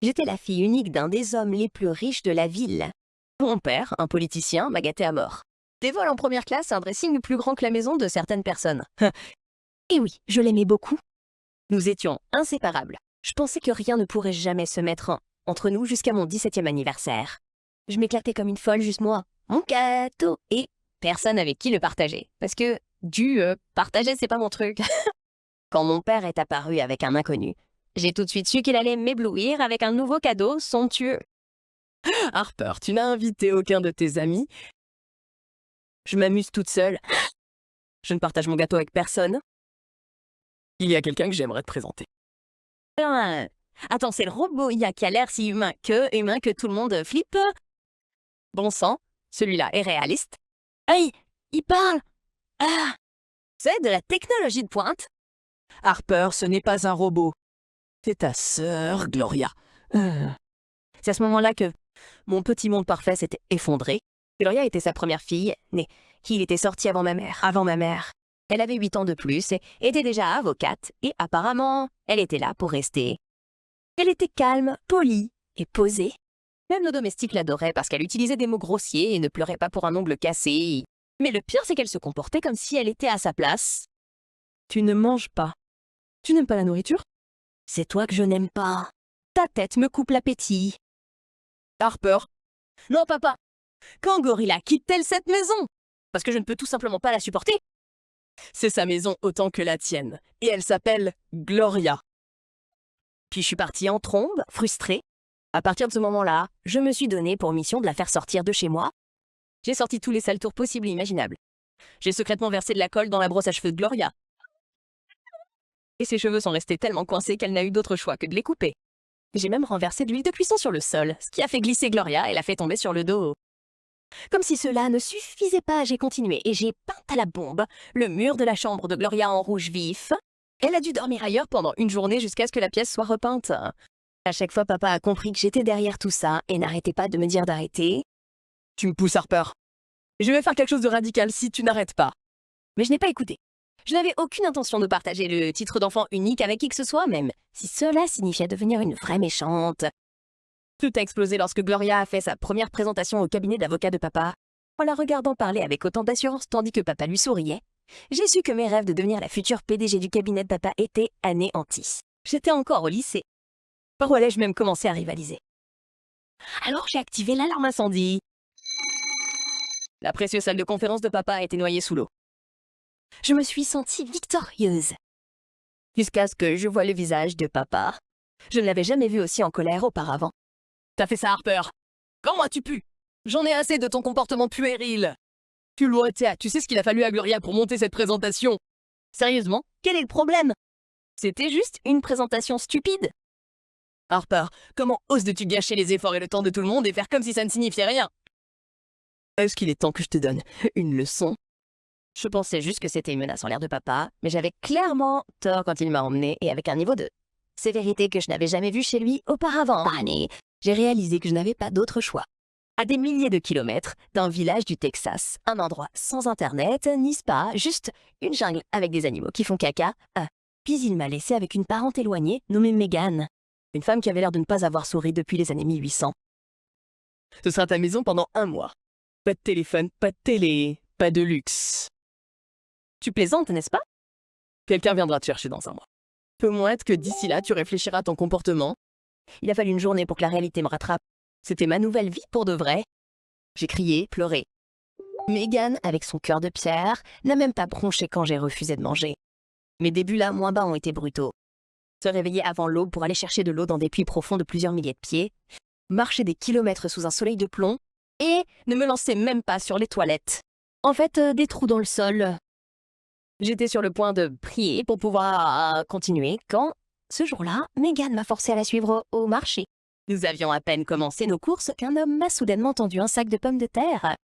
J'étais la fille unique d'un des hommes les plus riches de la ville. Mon père, un politicien, m'a gâtée à mort. Des vols en première classe, un dressing plus grand que la maison de certaines personnes. Et oui, je l'aimais beaucoup. Nous étions inséparables. Je pensais que rien ne pourrait jamais se mettre entre nous jusqu'à mon 17e anniversaire. Je m'éclatais comme une folle, juste moi, mon gâteau, et personne avec qui le partager. Parce que, partager, c'est pas mon truc. Quand mon père est apparu avec un inconnu, j'ai tout de suite su qu'il allait m'éblouir avec un nouveau cadeau somptueux. Harper, tu n'as invité aucun de tes amis? Je m'amuse toute seule. Je ne partage mon gâteau avec personne. Il y a quelqu'un que j'aimerais te présenter. Attends, c'est le robot IA qui a l'air si humain que tout le monde flippe. Bon sang, celui-là est réaliste. Hey, il parle. Ah, c'est de la technologie de pointe. Harper, ce n'est pas un robot. C'est ta sœur, Gloria. C'est à ce moment-là que mon petit monde parfait s'était effondré. Gloria était sa première fille, née. Il était sorti avant ma mère. Elle avait 8 ans de plus et était déjà avocate, et apparemment, elle était là pour rester. Elle était calme, polie et posée. Même nos domestiques l'adoraient parce qu'elle utilisait des mots grossiers et ne pleurait pas pour un ongle cassé. Mais le pire, c'est qu'elle se comportait comme si elle était à sa place. Tu ne manges pas. Tu n'aimes pas la nourriture? C'est toi que je n'aime pas. Ta tête me coupe l'appétit. Harper. Non, papa. Quand Gorilla quitte-t-elle cette maison? Parce que je ne peux tout simplement pas la supporter. C'est sa maison autant que la tienne. Et elle s'appelle Gloria. Puis je suis partie en trombe, frustrée. À partir de ce moment-là, je me suis donné pour mission de la faire sortir de chez moi. J'ai sorti tous les sales tours possibles et imaginables. J'ai secrètement versé de la colle dans la brosse à cheveux de Gloria. Et ses cheveux sont restés tellement coincés qu'elle n'a eu d'autre choix que de les couper. J'ai même renversé de l'huile de cuisson sur le sol, ce qui a fait glisser Gloria et l'a fait tomber sur le dos. Comme si cela ne suffisait pas, j'ai continué et j'ai peint à la bombe le mur de la chambre de Gloria en rouge vif. Elle a dû dormir ailleurs pendant une journée jusqu'à ce que la pièce soit repeinte. À chaque fois, papa a compris que j'étais derrière tout ça et n'arrêtait pas de me dire d'arrêter. Tu me pousses, Harper. Je vais faire quelque chose de radical si tu n'arrêtes pas. Mais je n'ai pas écouté. Je n'avais aucune intention de partager le titre d'enfant unique avec qui que ce soit, même si cela signifiait devenir une vraie méchante. Tout a explosé lorsque Gloria a fait sa première présentation au cabinet d'avocat de papa. En la regardant parler avec autant d'assurance tandis que papa lui souriait, j'ai su que mes rêves de devenir la future PDG du cabinet de papa étaient anéantis. J'étais encore au lycée. Par où allais-je même commencer à rivaliser? Alors j'ai activé l'alarme incendie. La précieuse salle de conférence de papa a été noyée sous l'eau. Je me suis sentie victorieuse. Jusqu'à ce que je voie le visage de papa. Je ne l'avais jamais vu aussi en colère auparavant. T'as fait ça, Harper. Comment as-tu pu? J'en ai assez de ton comportement puéril. Tu sais ce qu'il a fallu à Gloria pour monter cette présentation? Sérieusement, quel est le problème? C'était juste une présentation stupide. Harper, comment oses-tu gâcher les efforts et le temps de tout le monde et faire comme si ça ne signifiait rien? Est-ce qu'il est temps que je te donne une leçon? Je pensais juste que c'était une menace en l'air de papa, mais j'avais clairement tort quand il m'a emmené et avec un niveau de sévérité que je n'avais jamais vu chez lui auparavant. J'ai réalisé que je n'avais pas d'autre choix. À des milliers de kilomètres d'un village du Texas, un endroit sans internet, ni spa, juste une jungle avec des animaux qui font caca. Puis il m'a laissé avec une parente éloignée nommée Megan, une femme qui avait l'air de ne pas avoir souri depuis les années 1800. Ce sera ta maison pendant 1 mois. Pas de téléphone, pas de télé, pas de luxe. Tu plaisantes, n'est-ce pas? Quelqu'un viendra te chercher dans 1 mois. Peu moins être que d'ici là, tu réfléchiras à ton comportement. Il a fallu une journée pour que la réalité me rattrape. C'était ma nouvelle vie pour de vrai. J'ai crié, pleuré. Megan, avec son cœur de pierre, n'a même pas bronché quand j'ai refusé de manger. Mes débuts là, moins bas, ont été brutaux. Se réveiller avant l'aube pour aller chercher de l'eau dans des puits profonds de plusieurs milliers de pieds, marcher des kilomètres sous un soleil de plomb, et ne me lancer même pas sur les toilettes. En fait, des trous dans le sol. J'étais sur le point de prier pour pouvoir continuer quand, ce jour-là, Megan m'a forcé à la suivre au marché. Nous avions à peine commencé nos courses qu'un homme m'a soudainement tendu un sac de pommes de terre.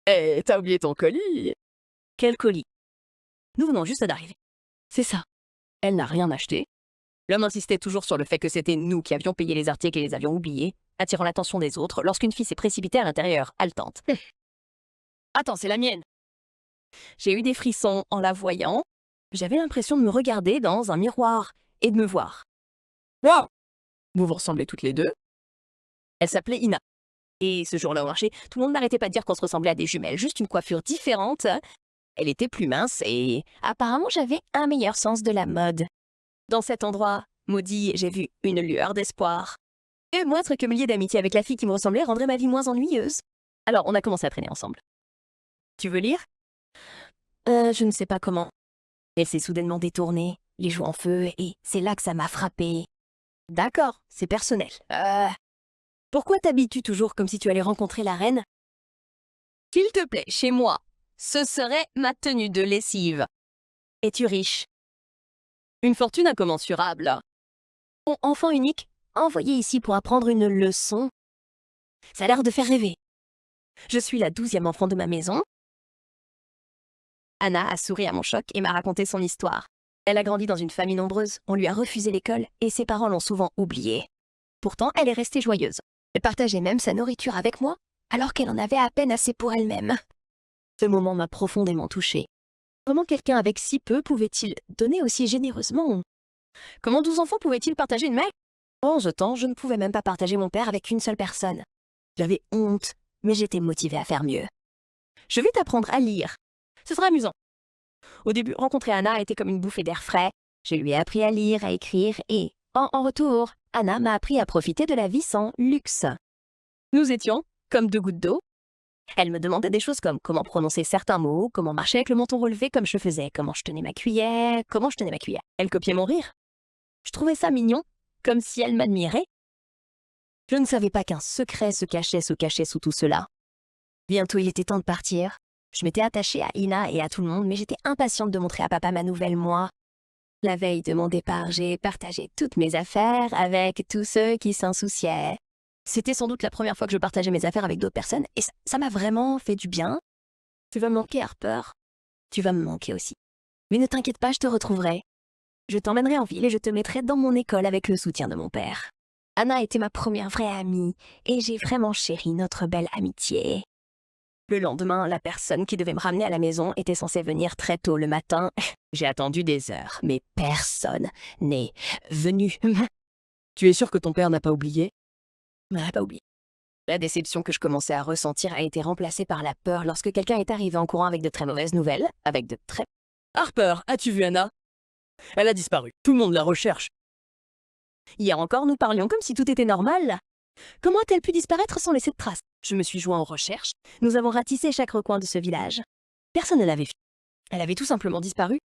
Eh, t'as oublié ton colis? Quel colis? Nous venons juste d'arriver. C'est ça. Elle n'a rien acheté. L'homme insistait toujours sur le fait que c'était nous qui avions payé les articles et les avions oubliés, attirant l'attention des autres lorsqu'une fille s'est précipitée à l'intérieur, haletante. Attends, c'est la mienne. J'ai eu des frissons en la voyant. J'avais l'impression de me regarder dans un miroir et de me voir. Wow! Vous vous ressemblez toutes les deux. Elle s'appelait Ina. Et ce jour-là au marché, tout le monde n'arrêtait pas de dire qu'on se ressemblait à des jumelles, juste une coiffure différente. Elle était plus mince et apparemment j'avais un meilleur sens de la mode. Dans cet endroit maudit, j'ai vu une lueur d'espoir. Et moindre que me lier d'amitié avec la fille qui me ressemblait rendrait ma vie moins ennuyeuse. Alors on a commencé à traîner ensemble. Tu veux lire? Je ne sais pas comment. Elle s'est soudainement détournée, les joues en feu, et c'est là que ça m'a frappée. D'accord, c'est personnel. Pourquoi t'habilles-tu toujours comme si tu allais rencontrer la reine? S'il te plaît, chez moi, ce serait ma tenue de lessive. Es-tu riche? Une fortune incommensurable. Mon enfant unique, envoyé ici pour apprendre une leçon. Ça a l'air de faire rêver. Je suis la 12e enfant de ma maison. Anna a souri à mon choc et m'a raconté son histoire. Elle a grandi dans une famille nombreuse, on lui a refusé l'école et ses parents l'ont souvent oubliée. Pourtant, elle est restée joyeuse. Elle partageait même sa nourriture avec moi, alors qu'elle en avait à peine assez pour elle-même. Ce moment m'a profondément touchée. Comment quelqu'un avec si peu pouvait-il donner aussi généreusement? Comment 12 enfants pouvaient-ils partager une mère? En 11 temps, je ne pouvais même pas partager mon père avec une seule personne. J'avais honte, mais j'étais motivée à faire mieux. Je vais t'apprendre à lire. Ce sera amusant. Au début, rencontrer Anna a été comme une bouffée d'air frais. Je lui ai appris à lire, à écrire et, en retour, Anna m'a appris à profiter de la vie sans luxe. Nous étions comme deux gouttes d'eau. Elle me demandait des choses comme comment prononcer certains mots, comment marcher avec le menton relevé comme je faisais, comment je tenais ma cuillère, comment je tenais ma cuillère. Elle copiait mon rire. Je trouvais ça mignon, comme si elle m'admirait. Je ne savais pas qu'un secret se cachait sous tout cela. Bientôt, il était temps de partir. Je m'étais attachée à Ina et à tout le monde, mais j'étais impatiente de montrer à papa ma nouvelle moi. La veille de mon départ, j'ai partagé toutes mes affaires avec tous ceux qui s'en souciaient. C'était sans doute la première fois que je partageais mes affaires avec d'autres personnes, et ça m'a vraiment fait du bien. Tu vas me manquer, Harper. Tu vas me manquer aussi. Mais ne t'inquiète pas, je te retrouverai. Je t'emmènerai en ville et je te mettrai dans mon école avec le soutien de mon père. Anna était ma première vraie amie, et j'ai vraiment chéri notre belle amitié. Le lendemain, la personne qui devait me ramener à la maison était censée venir très tôt le matin. J'ai attendu des heures, mais personne n'est venu. Tu es sûr que ton père n'a pas oublié? Pas oublié. La déception que je commençais à ressentir a été remplacée par la peur lorsque quelqu'un est arrivé en courant avec de très mauvaises nouvelles, avec de très... Harper, as-tu vu Anna? Elle a disparu. Tout le monde la recherche. Hier encore, nous parlions comme si tout était normal. Comment a-t-elle pu disparaître sans laisser de traces? Je me suis joint aux recherches. Nous avons ratissé chaque recoin de ce village. Personne ne l'avait vue. Elle avait tout simplement disparu.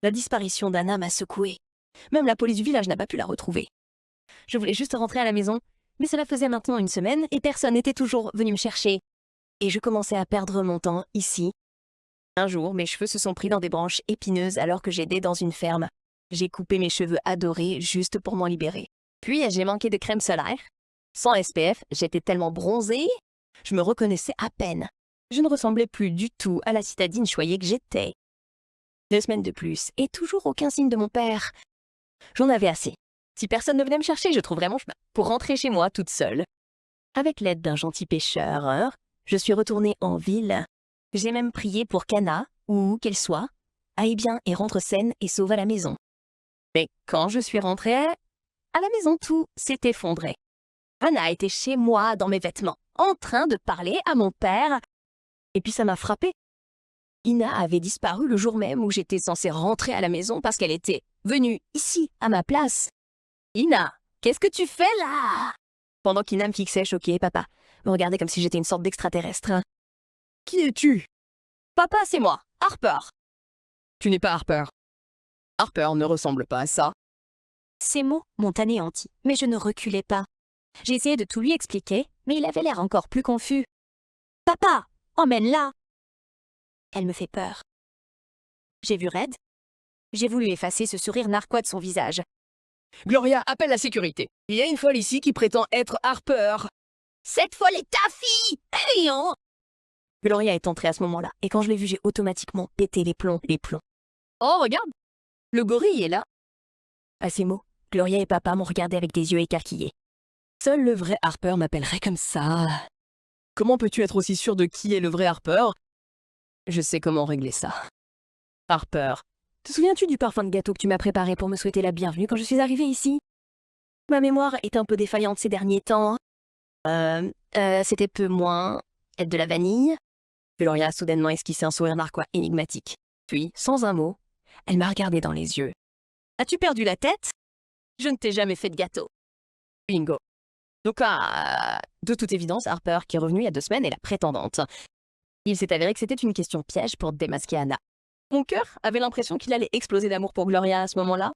La disparition d'Anna m'a secouée. Même la police du village n'a pas pu la retrouver. Je voulais juste rentrer à la maison, mais cela faisait maintenant une semaine et personne n'était toujours venu me chercher. Et je commençais à perdre mon temps ici. Un jour, mes cheveux se sont pris dans des branches épineuses alors que j'aidais dans une ferme. J'ai coupé mes cheveux adorés juste pour m'en libérer. Puis j'ai manqué de crème solaire. Sans SPF, j'étais tellement bronzée, je me reconnaissais à peine. Je ne ressemblais plus du tout à la citadine choyée que j'étais. 2 semaines de plus, et toujours aucun signe de mon père. J'en avais assez. Si personne ne venait me chercher, je trouverais mon chemin pour rentrer chez moi toute seule. Avec l'aide d'un gentil pêcheur, je suis retournée en ville. J'ai même prié pour qu'Anna, ou qu'elle soit, aille bien et rentre saine et sauve à la maison. Mais quand je suis rentrée, à la maison tout s'est effondré. Anna était chez moi dans mes vêtements, en train de parler à mon père. Et puis ça m'a frappée. Ina avait disparu le jour même où j'étais censée rentrer à la maison parce qu'elle était venue ici, à ma place. Ina, qu'est-ce que tu fais là? Pendant qu'Ina me fixait choquée, papa me regardait comme si j'étais une sorte d'extraterrestre. Qui es-tu? Papa, c'est moi, Harper. Tu n'es pas Harper. Harper ne ressemble pas à ça. Ces mots m'ont anéanti, mais je ne reculais pas. J'ai essayé de tout lui expliquer, mais il avait l'air encore plus confus. « Papa, emmène-la !» Elle me fait peur. J'ai vu Red. J'ai voulu effacer ce sourire narquois de son visage. Gloria, appelle la sécurité. Il y a une folle ici qui prétend être Harper. Cette folle est ta fille! Ayant. Gloria est entrée à ce moment-là, et quand je l'ai vue, j'ai automatiquement pété les plombs. Oh, regarde! Le gorille est là. À ces mots, Gloria et papa m'ont regardé avec des yeux écarquillés. Seul le vrai Harper m'appellerait comme ça. Comment peux-tu être aussi sûr de qui est le vrai Harper? Je sais comment régler ça. Harper, te souviens-tu du parfum de gâteau que tu m'as préparé pour me souhaiter la bienvenue quand je suis arrivée ici? Ma mémoire est un peu défaillante ces derniers temps. C'était peu moins être de la vanille. Gloria a soudainement esquissé un sourire narquois énigmatique. Puis, sans un mot, elle m'a regardé dans les yeux. As-tu perdu la tête? Je ne t'ai jamais fait de gâteau. Bingo. Donc, de toute évidence, Harper, qui est revenue il y a 2 semaines, est la prétendante. Il s'est avéré que c'était une question piège pour démasquer Anna. Mon cœur avait l'impression qu'il allait exploser d'amour pour Gloria à ce moment-là.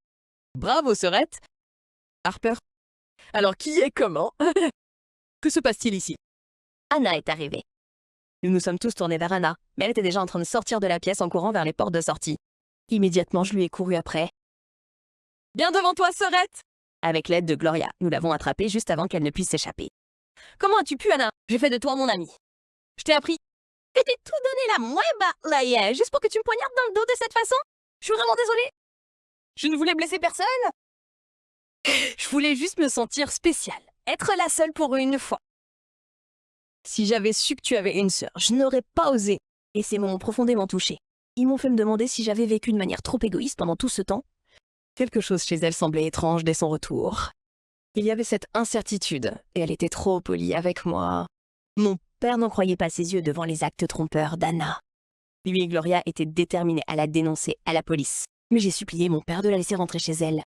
Bravo, Sorette. Harper. Alors, qui est comment? Que se passe-t-il ici? Anna est arrivée. Nous nous sommes tous tournés vers Anna, mais elle était déjà en train de sortir de la pièce en courant vers les portes de sortie. Immédiatement, je lui ai couru après. Bien devant toi, Sorette! Avec l'aide de Gloria, nous l'avons attrapée juste avant qu'elle ne puisse s'échapper. Comment as-tu pu, Anna? J'ai fait de toi mon ami. Je t'ai appris. Je t'ai tout donné la moins bas, là, hier, juste pour que tu me poignardes dans le dos de cette façon? Je suis vraiment désolée. Je ne voulais blesser personne. Je voulais juste me sentir spéciale. Être la seule pour une fois. Si j'avais su que tu avais une sœur, je n'aurais pas osé. Et ces mots m'ont profondément touchée. Ils m'ont fait me demander si j'avais vécu de manière trop égoïste pendant tout ce temps. Quelque chose chez elle semblait étrange dès son retour. Il y avait cette incertitude, et elle était trop polie avec moi. Mon père n'en croyait pas ses yeux devant les actes trompeurs d'Anna. Lui et Gloria étaient déterminés à la dénoncer à la police. Mais j'ai supplié mon père de la laisser rentrer chez elle.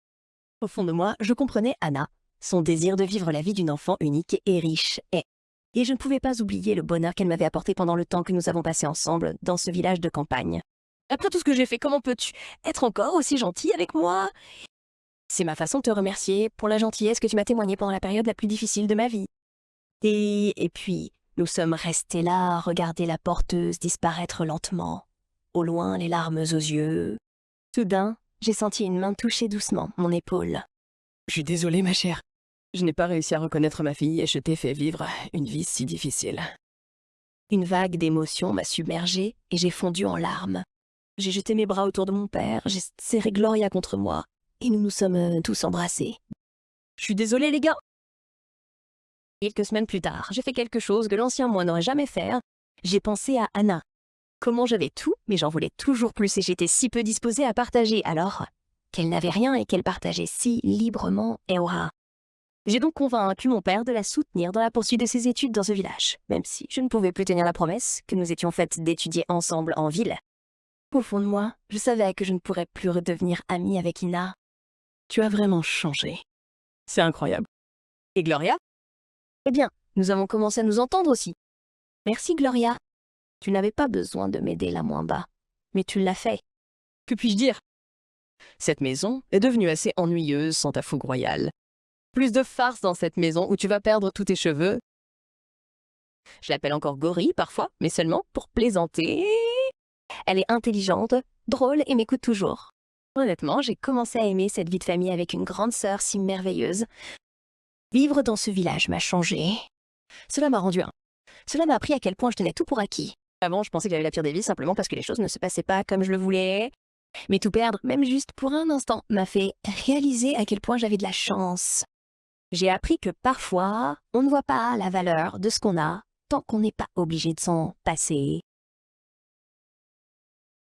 Au fond de moi, je comprenais Anna, son désir de vivre la vie d'une enfant unique et riche, et je ne pouvais pas oublier le bonheur qu'elle m'avait apporté pendant le temps que nous avons passé ensemble dans ce village de campagne. Après tout ce que j'ai fait, comment peux-tu être encore aussi gentil avec moi? C'est ma façon de te remercier pour la gentillesse que tu m'as témoignée pendant la période la plus difficile de ma vie. Et puis, nous sommes restés là, à regarder la porteuse disparaître lentement, au loin les larmes aux yeux. Soudain, j'ai senti une main toucher doucement mon épaule. Je suis désolée, ma chère. Je n'ai pas réussi à reconnaître ma fille et je t'ai fait vivre une vie si difficile. Une vague d'émotions m'a submergée et j'ai fondu en larmes. J'ai jeté mes bras autour de mon père, j'ai serré Gloria contre moi et nous nous sommes tous embrassés. Je suis désolée, les gars. Quelques semaines plus tard, j'ai fait quelque chose que l'ancien moi n'aurait jamais fait. J'ai pensé à Anna. Comment j'avais tout, mais j'en voulais toujours plus et j'étais si peu disposée à partager alors qu'elle n'avait rien et qu'elle partageait si librement et aura. J'ai donc convaincu mon père de la soutenir dans la poursuite de ses études dans ce village, même si je ne pouvais plus tenir la promesse que nous étions faites d'étudier ensemble en ville. Au fond de moi, je savais que je ne pourrais plus redevenir amie avec Ina. Tu as vraiment changé. C'est incroyable. Et Gloria? Eh bien, nous avons commencé à nous entendre aussi. Merci, Gloria. Tu n'avais pas besoin de m'aider la moins bas, mais tu l'as fait. Que puis-je dire? Cette maison est devenue assez ennuyeuse sans ta fougue royale. Plus de farce dans cette maison où tu vas perdre tous tes cheveux. Je l'appelle encore Gori parfois, mais seulement pour plaisanter. Elle est intelligente, drôle et m'écoute toujours. Honnêtement, j'ai commencé à aimer cette vie de famille avec une grande sœur si merveilleuse. Vivre dans ce village m'a changé. Cela m'a rendu un. Cela m'a appris à quel point je tenais tout pour acquis. Avant, je pensais que j'avais la pire des vies simplement parce que les choses ne se passaient pas comme je le voulais. Mais tout perdre, même juste pour un instant, m'a fait réaliser à quel point j'avais de la chance. J'ai appris que parfois, on ne voit pas la valeur de ce qu'on a tant qu'on n'est pas obligé de s'en passer.